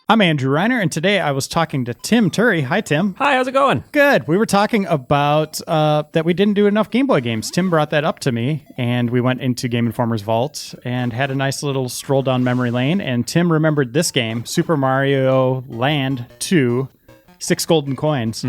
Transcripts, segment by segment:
I'm Andrew Reiner, and today I was talking to Tim Turi. Hi, Tim. Hi, how's it going? Good. We were talking about that we didn't do enough Game Boy games. Tim brought that up to me, and we went into Game Informer's vault and had a nice little stroll down memory lane, and Tim remembered this game, Super Mario Land 2, 6 golden coins,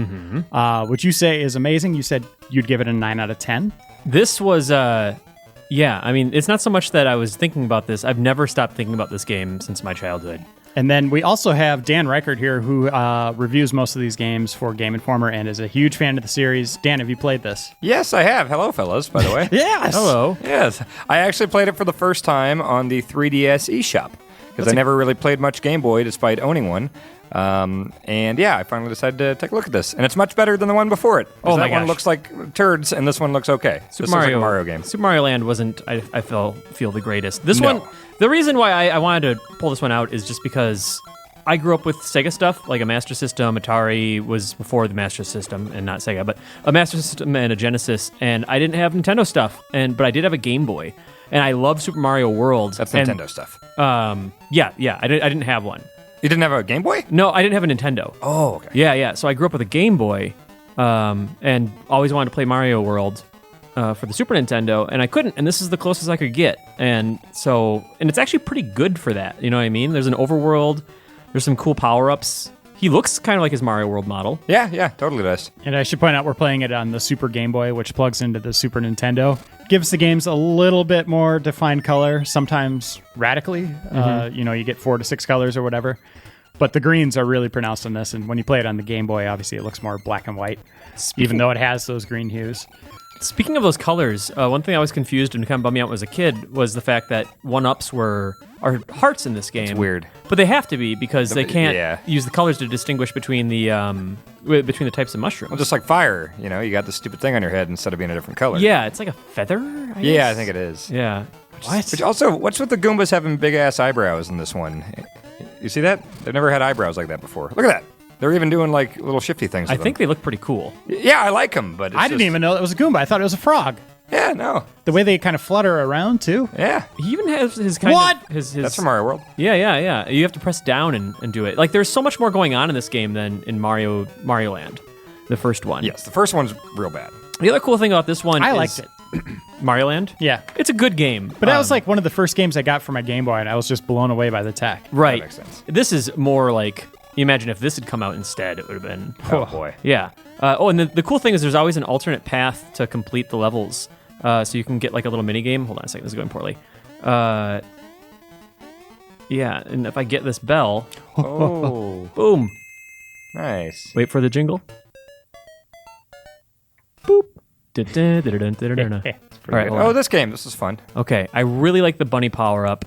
which you say is amazing. You said you'd give it a 9 out of 10. This was, yeah, I mean, it's not so much that I was thinking about this. I've never stopped thinking about this game since my childhood. And then we also have Dan Ryckert here, who reviews most of these games for Game Informer and is a huge fan of the series. Dan, have you played this? Yes, I have. Hello, fellas, by the way. Yes! Hello. Yes. I actually played it for the first time on the 3DS eShop, because I never really played much Game Boy despite owning one. And yeah, I finally decided to take a look at this. And it's much better than the one before it. Oh my That one gosh. looks like turds, and this one looks okay. This looks like a Mario game. Super Mario Land wasn't, I feel the greatest. This one, the reason why I wanted to pull this one out is just because I grew up with Sega stuff, like a Master System. Atari was before the Master System, and not Sega, but a Master System and a Genesis, and I didn't have Nintendo stuff, but I did have a Game Boy, and I love Super Mario World. That's Nintendo stuff. Yeah, I didn't have one. You didn't have a Game Boy? No, I didn't have a Nintendo. Oh, okay. Yeah. So I grew up with a Game Boy, and always wanted to play Mario World for the Super Nintendo, and I couldn't, and this is the closest I could get. And it's actually pretty good for that, you know what I mean? There's an overworld, there's some cool power-ups. He looks kind of like his Mario World model. Yeah, totally does. And I should point out we're playing it on the Super Game Boy, which plugs into the Super Nintendo. Gives the games a little bit more defined color, sometimes radically. You get 4 to 6 colors or whatever. But the greens are really pronounced on this, and when you play it on the Game Boy, obviously it looks more black and white, even though it has those green hues. Speaking of those colors, one thing I was confused and kind of bummed me out as a kid was the fact that 1-ups are hearts in this game. It's weird. But they have to be, because they can't yeah. use the colors to distinguish between the types of mushrooms. Well, just like fire, you got this stupid thing on your head instead of being a different color. Yeah, it's like a feather, I guess? Yeah, I think it is. Yeah. But also, what's with the Goombas having big-ass eyebrows in this one? You see that? They've never had eyebrows like that before. Look at that. They're even doing, like, little shifty things I with think them. they look pretty cool. Yeah, I like them, but I didn't even know that was a Goomba. I thought it was a frog. Yeah, no. The way they kind of flutter around, too. Yeah. He even has his kind What? of... His, That's from Mario World. Yeah. You have to press down and do it. Like, there's so much more going on in this game than in Mario Land, the first one. Yes, the first one's real bad. The other cool thing about this one I is... liked it. Mario Land? Yeah. It's a good game. But that was like one of the first games I got for my Game Boy, and I was just blown away by the tech. Right. That makes sense. This is more like... You imagine if this had come out instead, it would have been... Oh, boy. Yeah. And the cool thing is there's always an alternate path to complete the levels. So you can get like a little mini game. Hold on a second, this is going poorly. Yeah, and if I get this bell... Oh. Boom. Nice. Wait for the jingle. Boop. Da-da-da-da-da-da-da. All right, hold on. Oh, this game. This is fun. Okay, I really like the bunny power-up.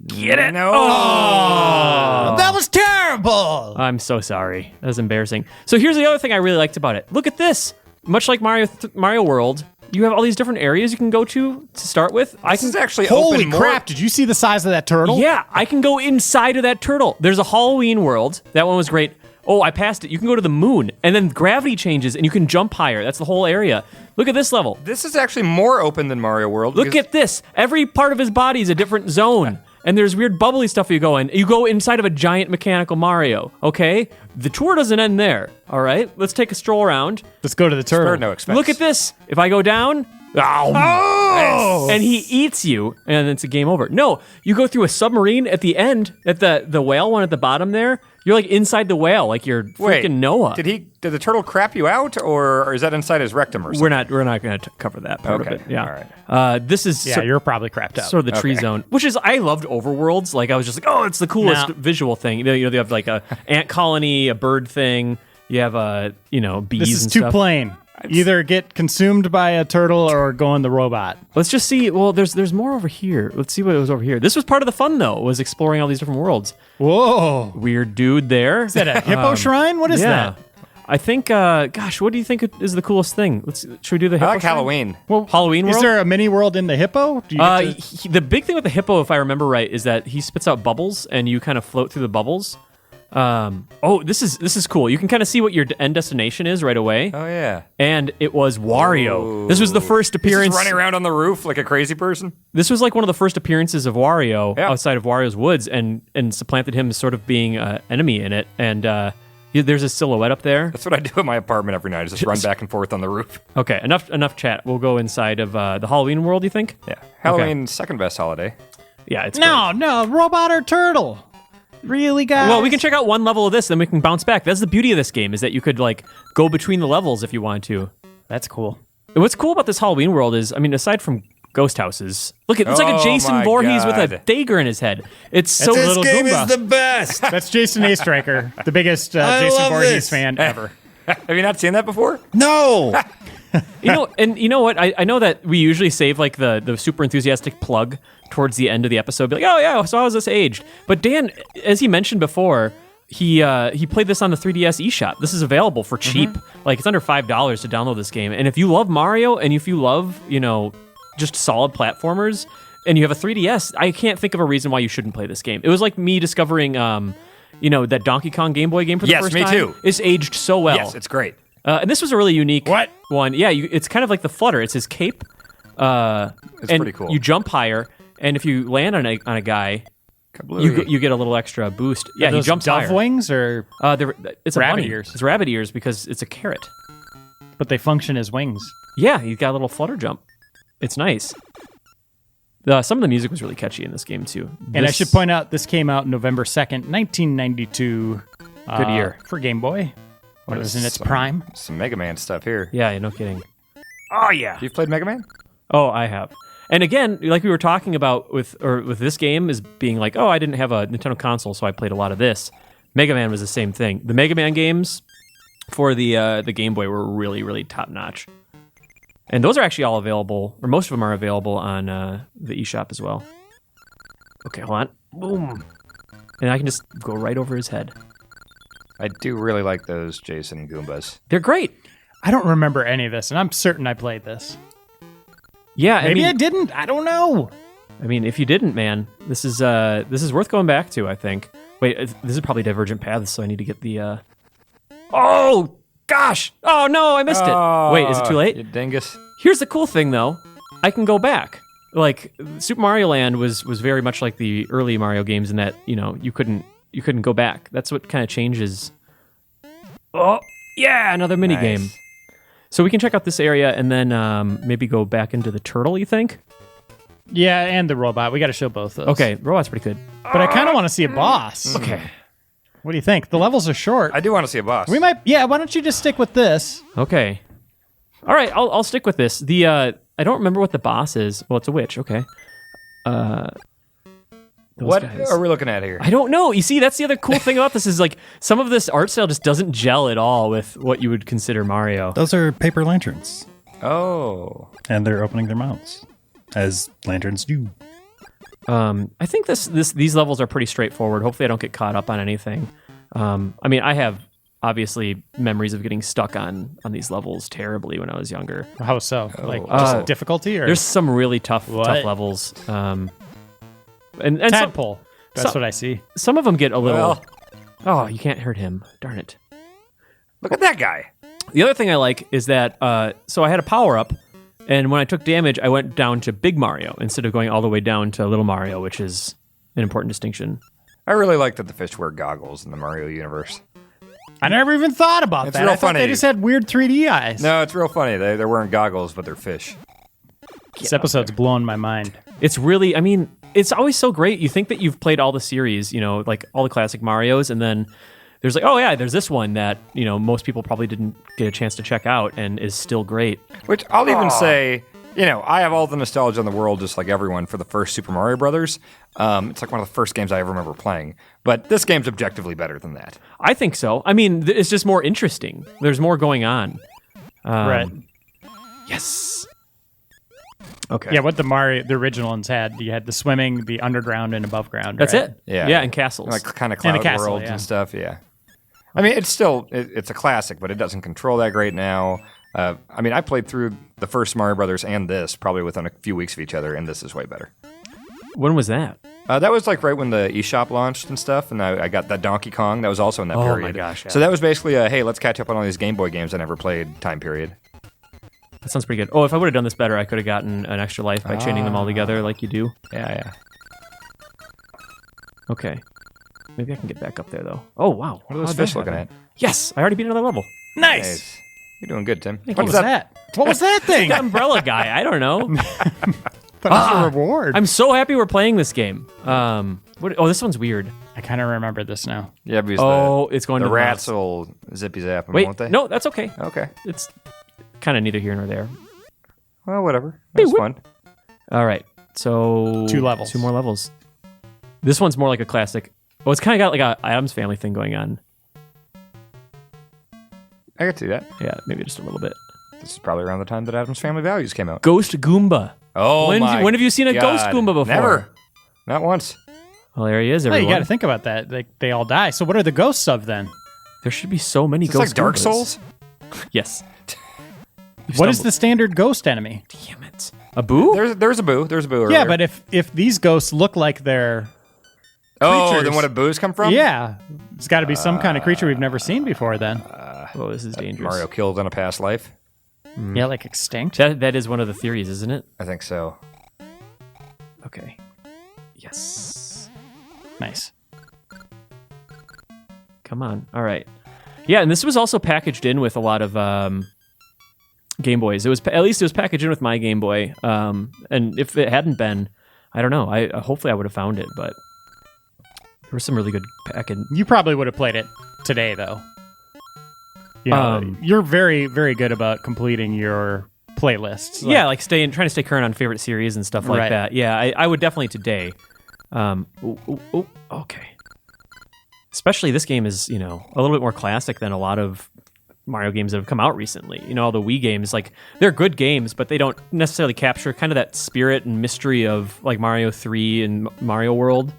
Get it? No. Oh, that was terrible! I'm so sorry. That was embarrassing. So here's the other thing I really liked about it. Look at this. Much like Mario World, you have all these different areas you can go to start with. This is actually Holy open crap, did you see the size of that turtle? Yeah, I can go inside of that turtle. There's a Halloween world. That one was great. Oh, I passed it. You can go to the moon, and then gravity changes, and you can jump higher. That's the whole area. Look at this level. This is actually more open than Mario World. Look at this. Every part of his body is a different zone. And there's weird bubbly stuff you go in. You go inside of a giant mechanical Mario, okay? The tour doesn't end there, all right? Let's take a stroll around. Let's go to the turtle. Spared no expense. Look at this. If I go down, and he eats you, and it's a game over. No, you go through a submarine at the end, at the whale one at the bottom there. You're like inside the whale, like you're freaking Noah. Did the turtle crap you out, or is that inside his rectum or something? We're not going to cover that part of it. Yeah. All right. This is You're probably crapped out. sort of the tree zone, which is I loved Overworlds. Like I was just like, oh, it's the coolest visual thing. They have like a ant colony, a bird thing. You have bees. This is and too stuff. plain. Either get consumed by a turtle or go in the robot. Let's just see. Well, there's more over here. Let's see what was over here. This was part of the fun though. Was exploring all these different worlds. Whoa! Weird dude there. Is that a hippo shrine? What is that? I think. Gosh, what do you think is the coolest thing? Should we do the hippo? I like shrine? Halloween. Well, Halloween world. Is there a mini world in the hippo? Do you get to... The big thing with the hippo, if I remember right, is that he spits out bubbles and you kind of float through the bubbles. This is cool. You can kind of see what your end destination is right away. Oh, yeah. And it was Wario. This was the first appearance. He's running around on the roof like a crazy person. This was like one of the first appearances of Wario Yeah. outside of Wario's Woods, and supplanted him as sort of being an enemy in it. And there's a silhouette up there. That's what I do in my apartment every night, is just run back and forth on the roof. Okay, enough chat. We'll go inside of the Halloween world, you think? Yeah. Halloween, second best holiday. Yeah, it's No, robot or turtle? Really, guys? Well, we can check out one level of this, then we can bounce back. That's the beauty of this game, is that you could like go between the levels if you wanted to. That's cool. And what's cool about this Halloween world is, I mean, aside from ghost houses, look, it's like a Oh Jason my Voorhees with a God. dagger in his head. It's so This little game Goomba. is the best. That's Jason A. Striker, the biggest I Jason love Voorhees this. fan ever. Have you not seen that before? No. You know what? I know that we usually save like the super enthusiastic plug towards the end of the episode. Be like, oh yeah, so how was this aged? But Dan, as he mentioned before, he played this on the 3DS eShop. This is available for cheap. Like it's under $5 to download this game. And if you love Mario and if you love, just solid platformers and you have a 3DS, I can't think of a reason why you shouldn't play this game. It was like me discovering that Donkey Kong Game Boy game for the Yes, first me time. too. It's aged so well. Yes, it's great. And this was a really unique What? one. Yeah, it's kind of like the Flutter. It's his cape. It's And pretty cool. you jump higher, and if you land on a guy, you get a little extra boost. Yeah, he Those jumps dove higher. wings, or It's a rabbit bunny. ears. It's rabbit ears because it's a carrot. but they function as wings. Yeah, he's got a little flutter jump. It's nice. Some of the music was really catchy in this game too. And I should point out, this came out November 2nd, 1992. Good year. For Game Boy. When it was in its Some- prime. Some Mega Man stuff here. Yeah, no kidding. Oh yeah. You've played Mega Man? Oh, I have. And again, like we were talking about with this game is being like, oh, I didn't have a Nintendo console, so I played a lot of this. Mega Man was the same thing. The Mega Man games for the Game Boy were really, really top notch. And those are actually all available, or most of them are available on the eShop as well. Okay, hold on. Boom. And I can just go right over his head. I do really like those Jason Goombas. They're great. I don't remember any of this, and I'm certain I played this. Yeah, Maybe I mean, didn't. I don't know. I mean, if you didn't, man, this is worth going back to, I think. Wait, this is probably Divergent Paths, so I need to get the. Oh gosh! Oh no, I missed it. Wait, is it too late? You dingus. Here's the cool thing, though. I can go back. Like Super Mario Land was very much like the early Mario games in that you couldn't go back. That's what kind of changes. Oh yeah, another mini Nice. game. So we can check out this area and then maybe go back into the turtle. You think? Yeah, and the robot. We got to show both those. Okay, robot's pretty good. But I kind of want to see a boss. Okay. What do you think? The levels are short. I do want to see a boss. We might. Yeah, why don't you just stick with this? Okay. All right, I'll stick with this. The I don't remember what the boss is. Well, it's a witch. Okay. What guys. are we looking at here? I don't know. You see, that's the other cool thing about this is like some of this art style just doesn't gel at all with what you would consider Mario. Those are paper lanterns, Oh. and they're opening their mouths, as lanterns do. I think these levels are pretty straightforward. Hopefully, I don't get caught up on anything. I mean, I have obviously memories of getting stuck on these levels terribly when I was younger. How so? Like just difficulty, or There's some really tough What? levels. And some, tadpole? That's so- what I see. some of them get a little. Well. Oh, you can't hurt him. Darn it. Look at that guy. The other thing I like is that so I had a power up, and when I took damage, I went down to Big Mario instead of going all the way down to Little Mario, which is an important distinction. I really like that the fish wear goggles in the Mario universe. I never even thought about It's that. real I thought funny. they just had weird 3D eyes. No, it's real funny. They're wearing goggles, but they're fish. This episode's blowing my mind. It's really, I mean, it's always so great. You think that you've played all the series, like all the classic Marios, and then there's like, oh yeah, there's this one that, most people probably didn't get a chance to check out and is still great. Which I'll even say, I have all the nostalgia in the world, just like everyone, for the first Super Mario Brothers. It's like one of the first games I ever remember playing. But this game's objectively better than that. I think so. I mean, it's just more interesting. There's more going on. Right. Yes. Okay. Yeah, what the original ones had. You had the swimming, the underground, and above ground. That's right? it. Yeah. Yeah, and castles. Like kind of And a cloud castle, worlds yeah. and stuff, yeah. I mean, it's still, it's a classic, but it doesn't control that great now. I mean, I played through the first Mario Brothers and this probably within a few weeks of each other, and this is way better. When was that? That was like right when the eShop launched and stuff, and I got that Donkey Kong. That was also in that period. Oh my gosh! Yeah. So that was basically a, hey, let's catch up on all these Game Boy games I never played time period. That sounds pretty good. Oh, if I would have done this better, I could have gotten an extra life by chaining them all together like you do. Yeah. Okay. Maybe I can get back up there, though. Oh, wow. What are those How'd fish that looking happen? at? Yes! I already beat another level. Nice. You're doing good, Tim. What was that? What was that thing? The umbrella guy. I don't know. But it's a reward. I'm so happy we're playing this game. This one's weird. I kind of remember this now. Yeah, because it's going the to the rats mouse. will zippy zap them, Wait, won't they? no, that's okay. Okay. It's kind of neither here nor there. Well, whatever. That's fun. All right, so 2 levels. 2 more levels. This one's more like a classic. Oh, it's kind of got like a Addams Family thing going on. I could see that. Yeah, maybe just a little bit. This is probably around the time that Addams Family Values came out. Ghost Goomba. Oh, when have you seen a Ghost God. Goomba before? Never. Not once. Well, there he is, Well, everyone. you got to think about that. They all die. So what are the ghosts of then? There should be so many Is this Ghost like Dark Goombas. Souls? Yes. What is the standard ghost enemy? Damn it. A boo? There's a boo. There's a boo earlier. Yeah, but if these ghosts look like they're Oh, creatures. then what do boos come from? yeah, it's got to be some kind of creature we've never seen before. Then Oh, this is dangerous. Mario killed in a past life. yeah, like extinct. That is one of the theories, isn't it? I think so. Okay. Yes. Nice. Come on. All right. Yeah, and this was also packaged in with a lot of Game Boys. At least it was packaged in with my Game Boy. And if it hadn't been, I don't know. Hopefully I would have found it, but there was some really good packaging. You probably would have played it today, though. You know, you're very, very good about completing your playlists. Yeah, like trying to stay current on favorite series and stuff like Right. that. Yeah, I would definitely today. Okay. Especially this game is, a little bit more classic than a lot of Mario games that have come out recently. All the Wii games, like, they're good games, but they don't necessarily capture kind of that spirit and mystery of, like, Mario 3 and Mario World.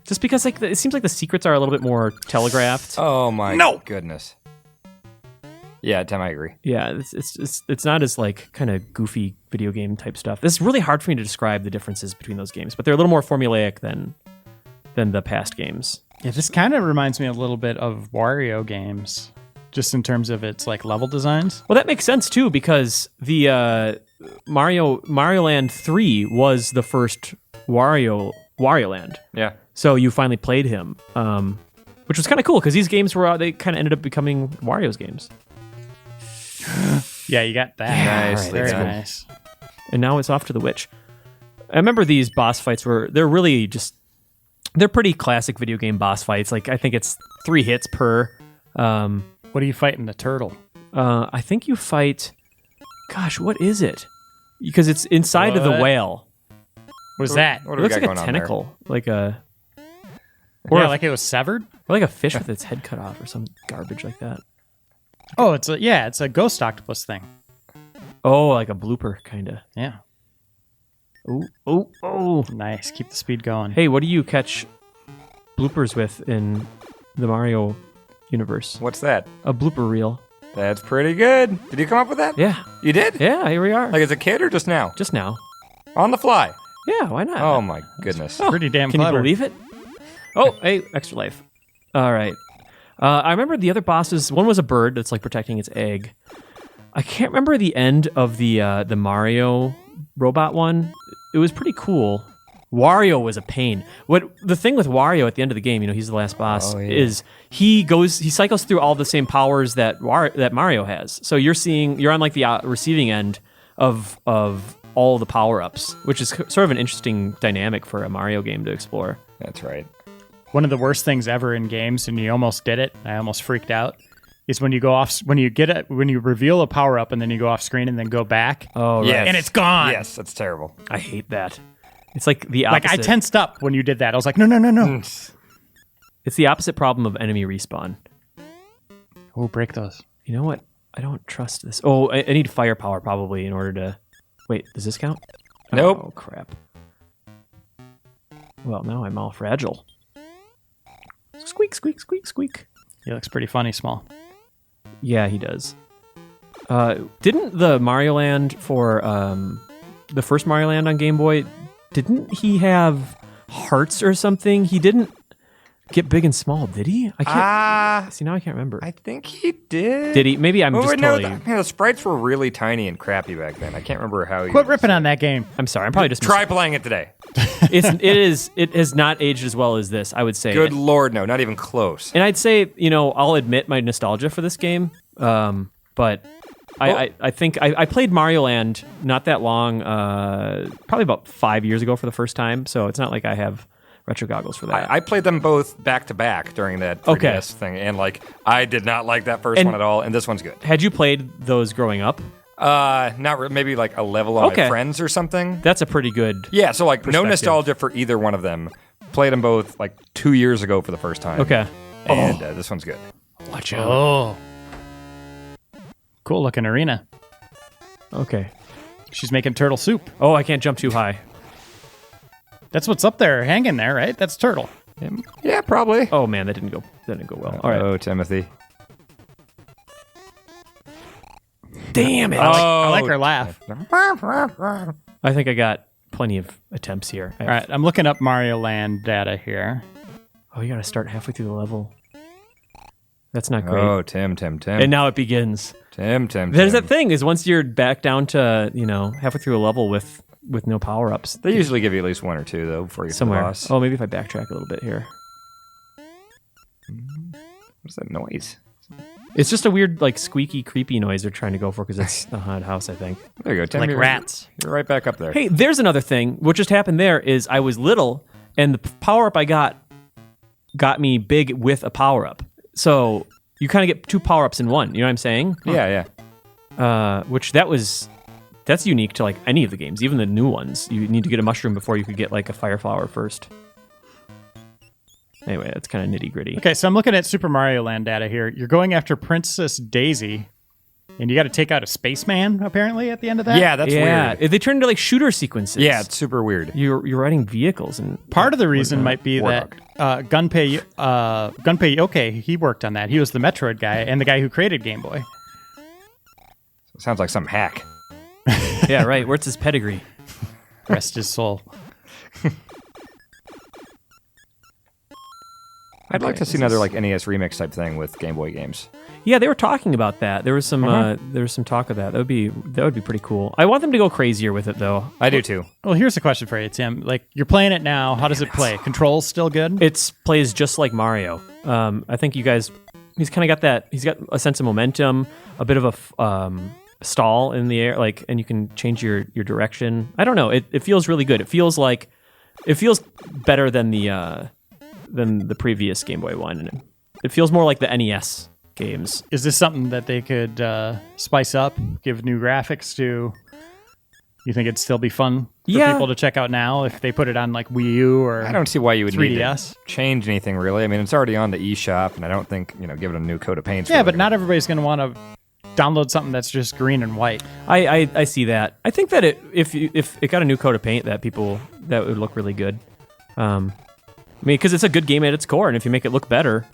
Just because, like, it seems like the secrets are a little bit more telegraphed. Oh my goodness. Yeah, Tim, I agree. Yeah, it's not as, like, kind of goofy video game type stuff. It's really hard for me to describe the differences between those games, but they're a little more formulaic than the past games. Yeah, this kind of reminds me a little bit of Wario games, just in terms of its like level designs. Well, that makes sense too, because the Mario Land 3 was the first Wario Land. Yeah. So you finally played him, which was kind of cool because these games they kind of ended up becoming Wario's games. Yeah, you got that. Yeah, Nice. Very That's nice. And now it's off to the witch. I remember these boss fights they're really just, they're pretty classic video game boss fights. Like, I think it's 3 hits per. What are you fighting, the turtle? I think you fight, gosh, what is it? Because it's inside of the What? whale. What is that? What It do we looks got like a going on there? tentacle, like a Yeah, like it was severed. or like a fish with its head cut off or some garbage like that. Oh, it's a ghost octopus thing. Oh, like a blooper kind of. Yeah, Oh. nice. Keep the speed going. Hey, what do you catch bloopers with in the Mario universe? What's that? A blooper reel. That's pretty good. Did you come up with that? Yeah. You did? Yeah, here we are. Like as a kid or just now? Just now. On the fly. Yeah, why not? Oh my goodness. Pretty damn Can clever. you believe it? Oh, hey, extra life. All right. I remember the other bosses. One was a bird that's like protecting its egg. I can't remember the end of the Mario robot one. It was pretty cool. Wario was a pain. The thing with Wario at the end of the game, he's the last boss, is he cycles through all the same powers that Mario has. So you're on like the receiving end of all the power-ups, which is sort of an interesting dynamic for a Mario game to explore. That's right. One of the worst things ever in games, and you almost did it. I almost freaked out. Is when you go off, when you reveal a power up, and then you go off screen and then go back. Oh, right. Yes. And it's gone. Yes, that's terrible. I hate that. It's like the opposite. Like I tensed up when you did that. I was like, no. It's the opposite problem of enemy respawn. Oh, break those. You know what? I don't trust this. Oh, I need firepower probably in order to... Wait, does this count? Nope. Oh, crap. Well, now I'm all fragile. Squeak, squeak, squeak, squeak. He looks pretty funny, small. Yeah, he does. Didn't the Mario Land for... the first Mario Land on Game Boy, didn't he have hearts or something? He didn't get big and small, did he? I can't. See, now I can't remember. I think he did. Did he? Maybe I'm just totally... the sprites were really tiny and crappy back then. I can't remember how he... Quit ripping on that game. I'm sorry. I'm probably just... Try playing it today. It has not aged as well as this, I would say. Good Lord, no. Not even close. And I'd say, I'll admit my nostalgia for this game, but I think I played Mario Land not that long, probably about 5 years ago for the first time, so it's not like I have retro goggles for that. I played them both back to back during that 3DS thing, and I did not like that first one at all, and this one's good. Had you played those growing up? Maybe like a level on my friends or something. That's a pretty good. Yeah, so no nostalgia for either one of them. Played them both 2 years ago for the first time. Okay. And this one's good. Watch out. Oh. Cool looking arena. Okay. She's making turtle soup. Oh, I can't jump too high. That's what's up there hanging there, right? That's turtle. Yeah, probably. Oh man, that didn't go well. All right. Oh, Timothy. Damn it. I like her laugh. I think I got plenty of attempts here. All right, I'm looking up Mario Land data here. Oh, you got to start halfway through the level. That's not great. Oh, Tim. And now it begins. Tim. There's that thing is once you're back down to, halfway through a level with no power-ups. They usually give you at least one or two, though, before you get to the boss. Oh, maybe if I backtrack a little bit here. What's that noise? It's just a weird, squeaky, creepy noise they're trying to go for because it's a haunted house, I think. There you go, Tim. Like rats. You're right back up there. Hey, there's another thing. What just happened there is I was little, and the power-up I got me big with a power-up. So you kind of get two power-ups in one. You know what I'm saying? Yeah. That's unique to any of the games, even the new ones. You need to get a mushroom before you could get a fire flower first. Anyway, that's kind of nitty-gritty. Okay, so I'm looking at Super Mario Land data here. You're going after Princess Daisy, and you got to take out a spaceman, apparently, at the end of that? Yeah, that's weird. They turn into shooter sequences. Yeah, it's super weird. You're riding vehicles. And part of the reason might be that Gunpei Yoke, he worked on that. He was the Metroid guy and the guy who created Game Boy. Sounds like some hack. Yeah, right. Where's his pedigree? Rest his soul. I'd like to see another NES remix type thing with Game Boy games. Yeah, they were talking about that. There was some talk of that. That would be pretty cool. I want them to go crazier with it though. I do too. Well, here's a question for you, Tim. You're playing it now. How does it play? Controls still good? It plays just like Mario. I think you guys. He's kind of got that. He's got a sense of momentum, a bit of a stall in the air, and you can change your direction. I don't know. It feels really good. It feels better than the previous Game Boy one. And it feels more like the NES games. Is this something that they could spice up, give new graphics to? You think it'd still be fun for people to check out now if they put it on Wii U or I don't see why you would 3DS? need to change anything really. I mean, it's already on the eShop, and I don't think give it a new coat of paint. Yeah, but not everybody's going to want to download something that's just green and white. I see that. I think that if it got a new coat of paint, that would look really good. Because it's a good game at its core, and if you make it look better,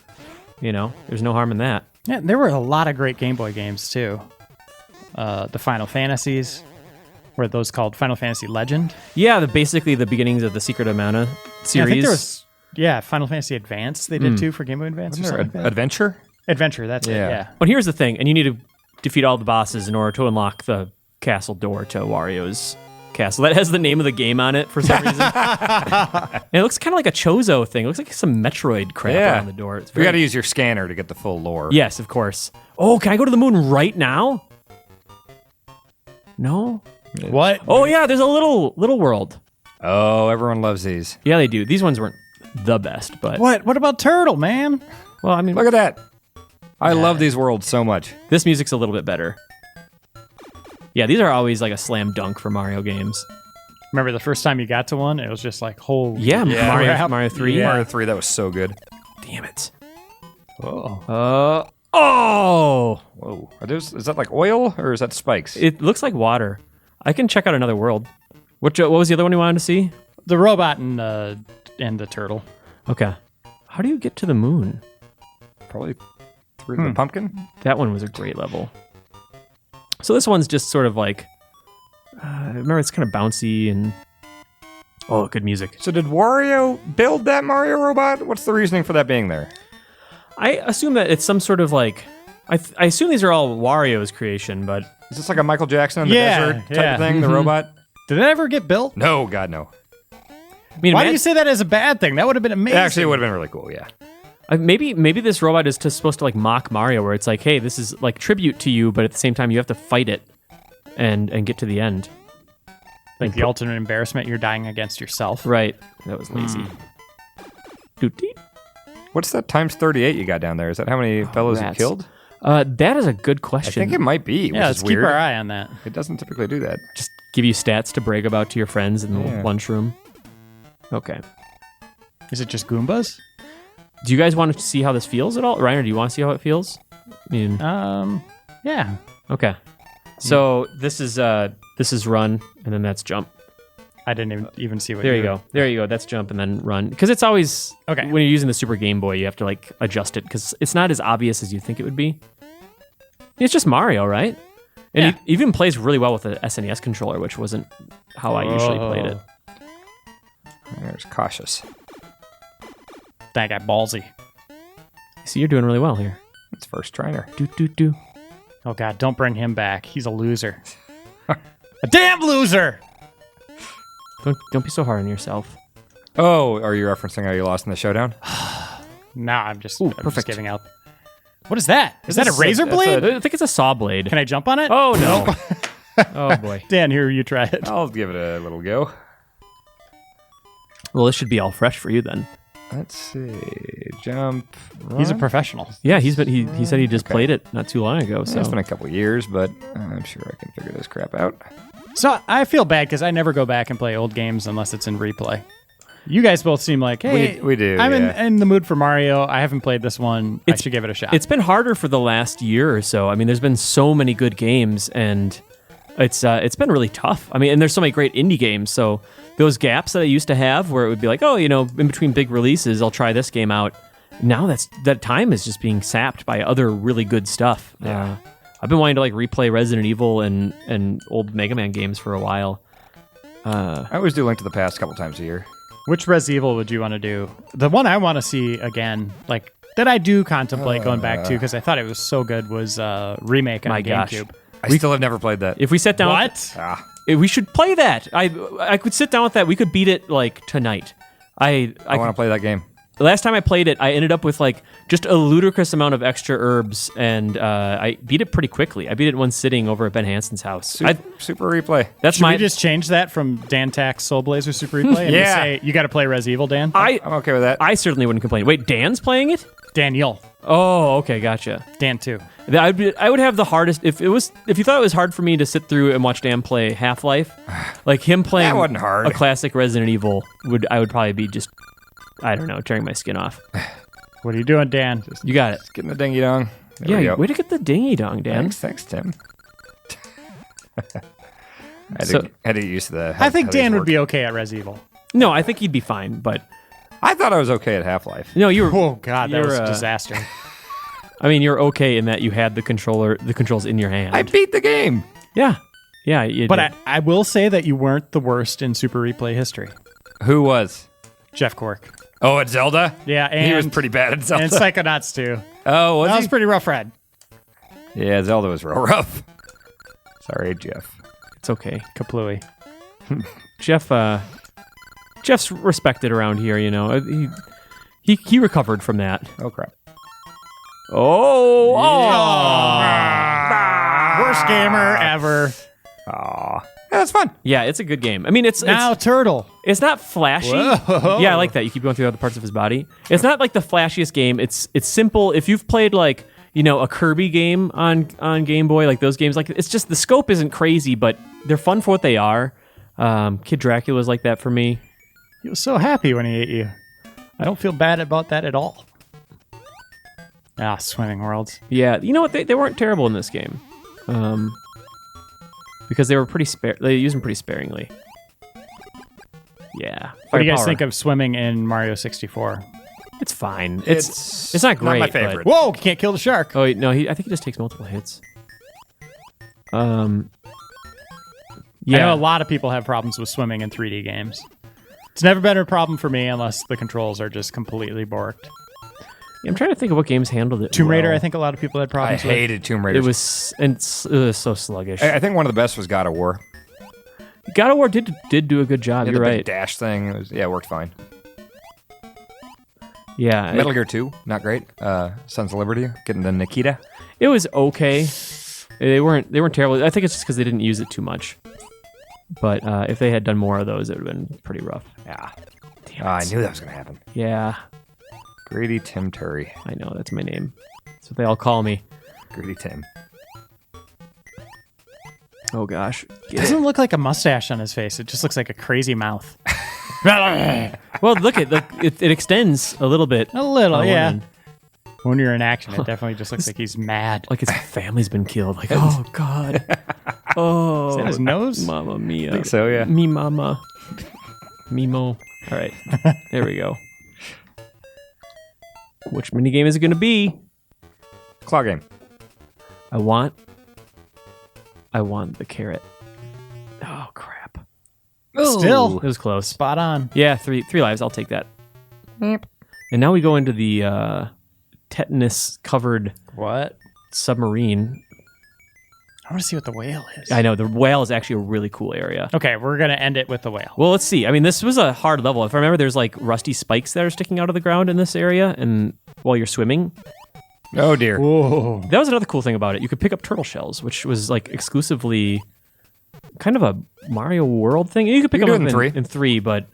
there's no harm in that. Yeah, there were a lot of great Game Boy games too. The Final Fantasies, were those called Final Fantasy Legend? Yeah, basically the beginnings of the Secret of Mana series. Yeah, I think there was Final Fantasy Advance they did too for Game Boy Advance. Or something like that. Adventure? Adventure, that's it. Yeah. But here's the thing, and you need to defeat all the bosses in order to unlock the castle door to Wario's castle. That has the name of the game on it for some reason. And it looks kind of like a Chozo thing. It looks like some Metroid crap on the door. You got to use your scanner to get the full lore. Yes, of course. Oh, can I go to the moon right now? No? What? Oh, yeah, there's a little world. Oh, everyone loves these. Yeah, they do. These ones weren't the best, but... What about Turtle, man? Well, I mean... Look at that. I love these worlds so much. This music's a little bit better. Yeah, these are always a slam dunk for Mario games. Remember the first time you got to one? It was just holy... Yeah, Mario 3. Mario 3, that was so good. Damn it. Oh. Oh! Whoa. Is that oil, or is that spikes? It looks like water. I can check out another world. What was the other one you wanted to see? The robot and the turtle. Okay. How do you get to the moon? Probably through the pumpkin? That one was a great level. So this one's just sort of remember, it's kind of bouncy and... Oh, good music. So did Wario build that Mario robot? What's the reasoning for that being there? I assume that it's some sort of like... I assume these are all Wario's creation, but... Is this like a Michael Jackson in the desert type of thing, the robot? Did it ever get built? No, God, no. I mean, Why do you say that as a bad thing? That would have been amazing. Actually, it would have been really cool, yeah. Maybe this robot is just supposed to like mock Mario, where it's like, hey, this is like tribute to you, but at the same time you have to fight it and get to the end. Like the ultimate embarrassment, you're dying against yourself. Right. That was lazy. Doot-dee. What's that times 38 you got down there? Is that how many fellows you rats. killed? That is a good I question. think it might be, which Yeah, is let's weird. keep our eye on that. It doesn't typically do that. Just give you stats to brag about to your friends in the Yeah. lunchroom. Okay. Is it just Goombas? Do you guys want to see how this feels at all? Reiner, do you want to see how it feels? I mean, Yeah. okay. So this is run, and then that's jump. I didn't even see what There you go. There you go. That's jump and then run. Because it's always Okay. when you're using the Super Game Boy, you have to like adjust it because it's not as obvious as you think it would be. It's just Mario, right? And Yeah. he even plays really well with the SNES controller, which wasn't how I usually played it. There's cautious. That got ballsy. See, you're doing really well here. It's first trainer. Do. Oh, God, don't bring him back. He's a loser. A damn loser! Don't be so hard on yourself. Oh, are you referencing how you lost in the showdown? No, I'm just perfect. giving up. What is that? Is that a razor that's blade? I think it's a saw blade. Can I jump on it? Oh, no. Oh, boy. Dan, here, you try it. I'll give it a little go. Well, this should be all fresh for you then. Let's see. Jump. Run. He's a professional. Yeah, he said he just played it not too long ago. So It's been a couple years, but I'm sure I can figure this crap out. So I feel bad because I never go back and play old games unless it's in replay. You guys both seem like, hey, We do, I'm yeah. in the mood for Mario. I haven't played this one. I It's- should give it a shot. it's been harder for the last year or so. I mean, there's been so many good games, and it's been really tough. I mean, and there's so many great indie games. So those gaps that I used to have, where it would be like, oh, in between big releases, I'll try this game out. Now that time is just being sapped by other really good stuff. Yeah. I've been wanting to like replay Resident Evil and old Mega Man games for a while. I always do Link to the Past a couple times a year. Which Res Evil would you want to do? The one I want to see again, like that I do contemplate going back to because I thought it was so good, was remake on My gosh. GameCube. I still have never played that. If we sat down, What? we should play that. I could sit down with that. We could beat it like tonight. I want to play that game. The last time I played it, I ended up with like just a ludicrous amount of extra herbs, and I beat it pretty quickly. I beat it in one sitting over at Ben Hansen's house. Super replay. That's Should my. we just change that from Dan Tack's Soul Blazer Super Replay and Yeah. just say, you got to play Res Evil, Dan? I'm okay with that. certainly wouldn't complain. Wait, Dan's playing it? Daniel. Oh, okay, gotcha. Dan too. I would have the hardest if you thought it was hard for me to sit through and watch Dan play Half-Life, like him playing That wasn't hard. a classic Resident Evil I would probably be just, I don't know, tearing my skin off. What are you doing, Dan? You got it. Getting the dingy dong. There we Yeah, go. way to get the dingy dong, Dan. Thanks, Tim. I had, So- to get used to the. I think Dan would be okay at Res Evil. No, I think he'd be fine, but I thought I was okay at Half-Life. no, you were. Oh, God, that You're, was a disaster. I mean, you're okay in that you had the controls in your hand. I beat the game. Yeah. You But did. I will say that you weren't the worst in Super Replay history. Who was? Jeff Cork. Oh, at Zelda? Yeah, and He was pretty bad at Zelda. And Psychonauts too. Oh, was That he? was pretty rough, Red. Yeah, Zelda was real rough. Sorry, Jeff. It's okay. Kaplooey. Jeff's respected around here. He recovered from that. Oh, crap. Oh. Worst gamer ever. Aw. Yeah, that's fun. Yeah, it's a good game. I mean, it's Now Turtle. it's not flashy. Whoa. Yeah, I like that. You keep going through other parts of his body. It's not like the flashiest game. It's simple. If you've played like a Kirby game on Game Boy, like those games, like it's just the scope isn't crazy, but they're fun for what they are. Kid Dracula was like that for me. He was so happy when he ate you. I don't feel bad about that at all. Swimming Worlds. Yeah, you know what? They weren't terrible in this game, because they were pretty They used them pretty sparingly. Yeah. What do you guys Firepower. think of swimming in Mario 64? It's fine. It's not great. my but- favorite. Whoa, can't kill the shark. Oh wait, no, I think he just takes multiple hits. I Yeah. know a lot of people have problems with swimming in 3D games. It's never been a problem for me unless the controls are just completely borked. Yeah, I'm trying to think of what games handled it. Tomb Raider, well. I think a lot of people had I problems with. hated Tomb Raider. It was so sluggish. I think one of the best was God of War. God of War did do a good job. Yeah, You're the big right. dash thing. It worked fine. Yeah, Metal Gear 2, not great. Sons of Liberty, getting the Nikita. it was okay. They weren't terrible. I think it's just because they didn't use it too much. But if they had done more of those, it would have been pretty rough. Yeah. Damn I it. knew that was going to happen. Yeah, Greedy Tim Turi. I know. That's my name. That's what they all call me. Greedy Tim. Oh, gosh. It doesn't look like a mustache on his face. It just looks like a crazy mouth. Well, look at it extends a little bit. A little, on one yeah. end. When you're in action, it definitely just looks like he's mad. Like his family's been killed. Like, oh, God. Oh. Is that his nose? Mamma mia. I think so, yeah. Me mama. Mimo. All right. There we go. Which minigame is it going to be? Claw game. I want the carrot. Oh, crap. Still, It was close. spot on. Yeah, three lives. I'll take that. And now we go into the tetanus-covered What? submarine. I want to see what the whale is. I know, the whale is actually a really cool area. Okay, we're going to end it with the whale. Well, let's see. I mean, this was a hard level. If I remember, there's like rusty spikes that are sticking out of the ground in this area, and while you're swimming. Oh, dear. Whoa. That was another cool thing about it. You could pick up turtle shells, which was like exclusively kind of a Mario World thing. You could pick You them can up do it in 3. in 3, but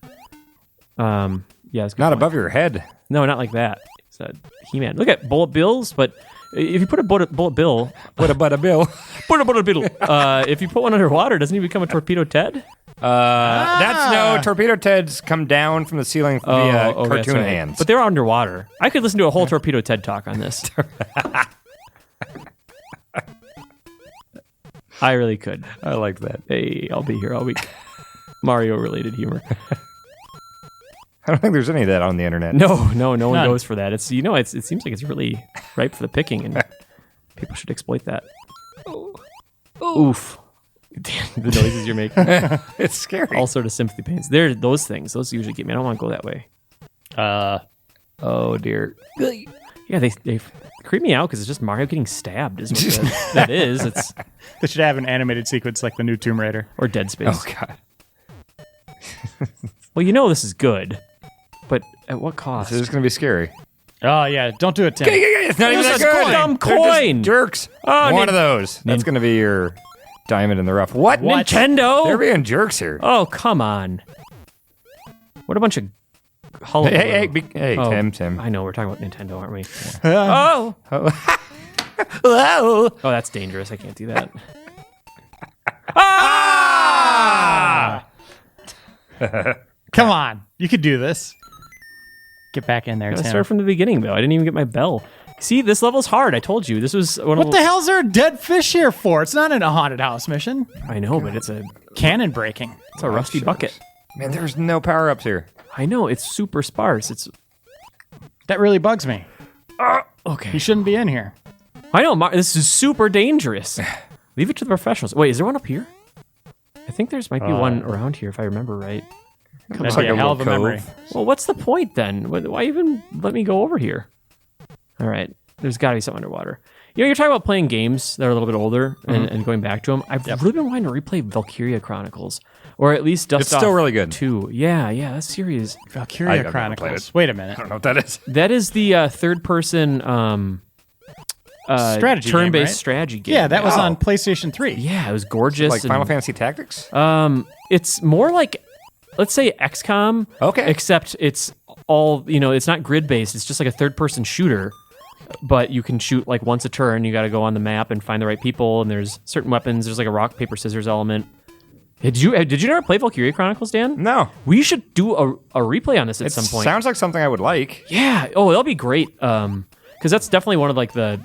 yeah, it's a good Not point. above your head. No, not like that. It's a He-Man. Look at bullet bills, but if you put a bullet bill, What about a bill? if you put one underwater, doesn't he become a torpedo Ted? That's no. Torpedo Teds come down from the ceiling via okay, that's cartoon right. hands. But they're underwater. I could listen to a whole torpedo Ted talk on this. I really could. I like that. Hey, I'll be here all week. Mario-related humor. I don't think there's any of that on the internet. No one None. goes for that. It's it seems like it's really ripe for the picking, and people should exploit that. Oof. The noises you're making. It's scary. All sort of sympathy pains. They're those things. Those usually get me. I don't want to go that way. Oh dear. Yeah, they creep me out because it's just Mario getting stabbed. Is what that is. It's They should have an animated sequence like the new Tomb Raider. or Dead Space. Oh, God. Well, you know this is good, but at what cost? This is going to be scary. Oh, yeah. Don't do it, Tim. It's not even This that is good. a dumb They're just coin. jerks. Oh, One of those. That's going to be your diamond in the rough. What? Nintendo? They're being jerks here. Oh, come on. What a bunch of hullabaloo. Hey, Oh, Tim. I know, we're talking about Nintendo, aren't we? Oh. Oh, that's dangerous. I can't do that. Come on. You could do this. Get back in there, Gotta Tim. start from the beginning, though. I didn't even get my bell. See, this level's hard. I told you. This was one of What the hell is there a dead fish here for? It's not in a haunted house mission. I know, but it's a Cannon breaking. rusty bucket. Man, there's no power-ups here. I know, it's super sparse. It's That really bugs me. okay. He shouldn't be in here. I know, this is super dangerous. Leave it to the professionals. Wait, is there one up here? I think there's might be one around here if I remember right. That'd like be a a hell of a little memory. cove. Well, what's the point then? Why even let me go over here? All right, there's got to be something underwater. You know, you're talking about playing games that are a little bit older and going back to them. I've really been wanting to replay Valkyria Chronicles, or at least dust It's still off really good. 2. Yeah, that series. Valkyria I've never played Chronicles. it. Wait a minute. I don't know what that is. That is the third-person Strategy game, turn-based right? strategy game. Yeah, that was Wow. on PlayStation 3. Yeah, it was gorgeous. Like and- Final Fantasy Tactics? It's more like, let's say XCOM. Okay. Except it's all, it's not grid based. It's just like a third person shooter, but you can shoot like once a turn. You got to go on the map and find the right people. And there's certain weapons. There's like a rock, paper, scissors element. Did you never play Valkyria Chronicles, Dan? No. We should do a replay on this at some point. Sounds like something I would like. Yeah. Oh, that'll be great. Because that's definitely one of like the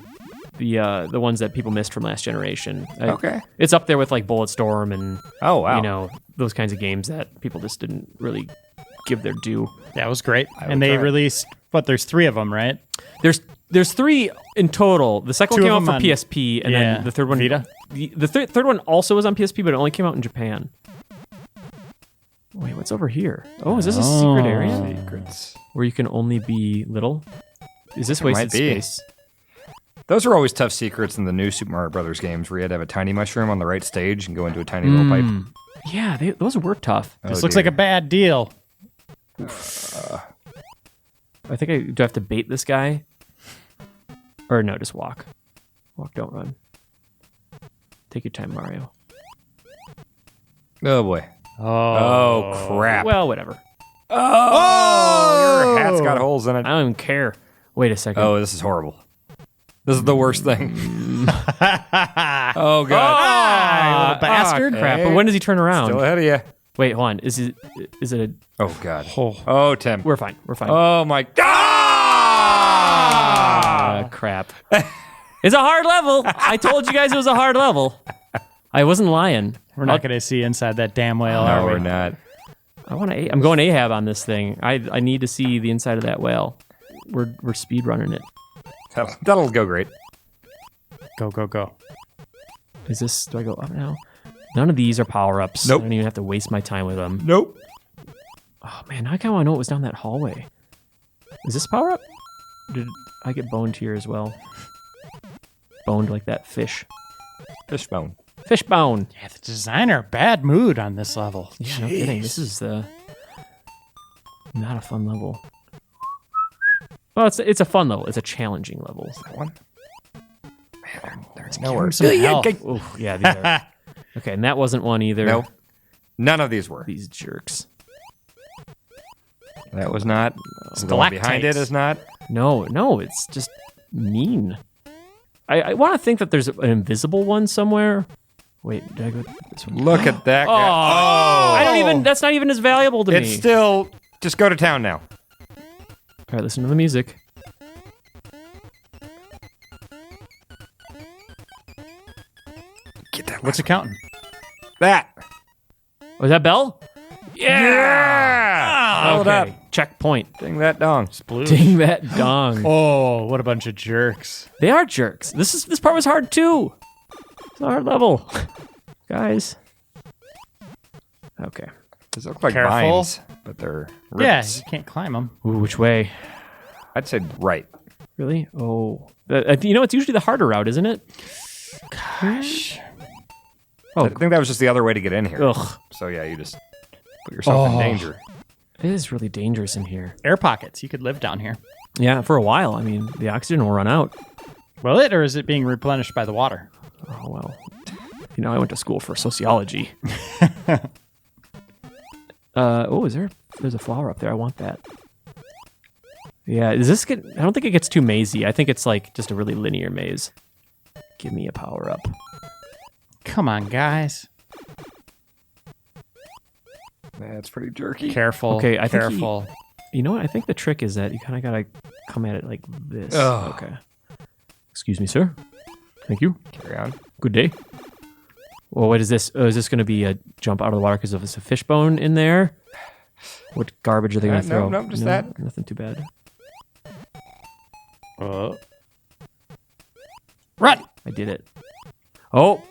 ones that people missed from last generation. Okay. It's up there with like Bulletstorm and Oh, wow. those kinds of games that people just didn't really give their due. Yeah, it was great. would And they try it. released, there's 3 of them, right? There's 3 in total. The second 2 one came of out for them on- PSP, and then the third one Vita? The third one also was on PSP, but it only came out in Japan. Wait, what's over here? Oh, is this a secret area? Secrets. Where you can only be little? Is this wasted might be. space? Those are always tough secrets in the new Super Mario Brothers games where you had to have a tiny mushroom on the right stage and go into a tiny little pipe. Yeah, those were tough. This looks like a bad deal. I think do I have to bait this guy? Or no, just walk. Walk, don't run. Take your time, Mario. Oh, boy. Oh, crap. Well, whatever. Oh! Your hat's got holes in it. I don't even care. Wait a second. Oh, this is horrible. This is the worst thing. Oh, God. Little bastard. Crap. But when does he turn around? Still ahead of you. Wait, hold on. Is it a... Oh, God. Oh, Tim. We're fine. We're fine. Oh, my God. Crap. It's a hard level. I told you guys it was a hard level. I wasn't lying. We're not going to see inside that damn whale, No, are we? we're not. I'm going Ahab on this thing. I need to see the inside of that whale. We're speed running it. That'll go great. Go, go, go. Is this? Do I go up now? None of these are power ups. Nope. I don't even have to waste my time with them. Nope. Oh man, now I kind of want to know what was down that hallway. Is this power up? Did I get boned here as well? Boned like that fish. Fishbone. Fishbone. Yeah, the designer, bad mood on this level. Yeah, no kidding. This is not a fun level. Well, it's a fun level. It's a challenging level. That one? Man, there's nowhere. Some hell. Ooh, yeah, these are. Okay, and that wasn't one either. No. None of these were. These jerks. That was not. The one behind it is not. No, it's just mean. I want to think that there's an invisible one somewhere. Wait, did I go this one? Look at that guy. Oh! I don't even. That's not even as valuable to It's me. still. Just go to town now. All right, listen to the music. Get that. What's it counting? That. Was that Bell? Yeah! Hold Okay. up. Checkpoint. Ding that dong. Ding that dong. Oh, what a bunch of jerks. They are jerks. This part was hard too. It's a hard level, guys. Okay. These look like Careful. vines, but they're Yeah, rivets. you can't climb them. Ooh, which way? I'd say right. Really? Oh, you know it's usually the harder route, isn't it? Gosh. Oh, I think that was just the other way to get in here. ugh. So yeah, you just put yourself in danger. It is really dangerous in here. Air pockets. You could live down here. Yeah, for a while. I mean, the oxygen will run out. Will it, or is it being replenished by the water? Oh well. You know, I went to school for sociology. There's a flower up there. I want that. Yeah, I don't think it gets too mazy. I think it's like just a really linear maze. Give me a power up. Come on, guys. That's pretty jerky. Careful. Okay, I think careful. You know what? I think the trick is that you kind of gotta come at it like this. Ugh. Okay. Excuse me, sir. Thank you. Carry on. Good day. Well, what is this? Oh, is this going to be a jump out of the water because there's a fishbone in there? What garbage are they going to throw? No, just that. Nothing too bad. Run! I did it. Oh.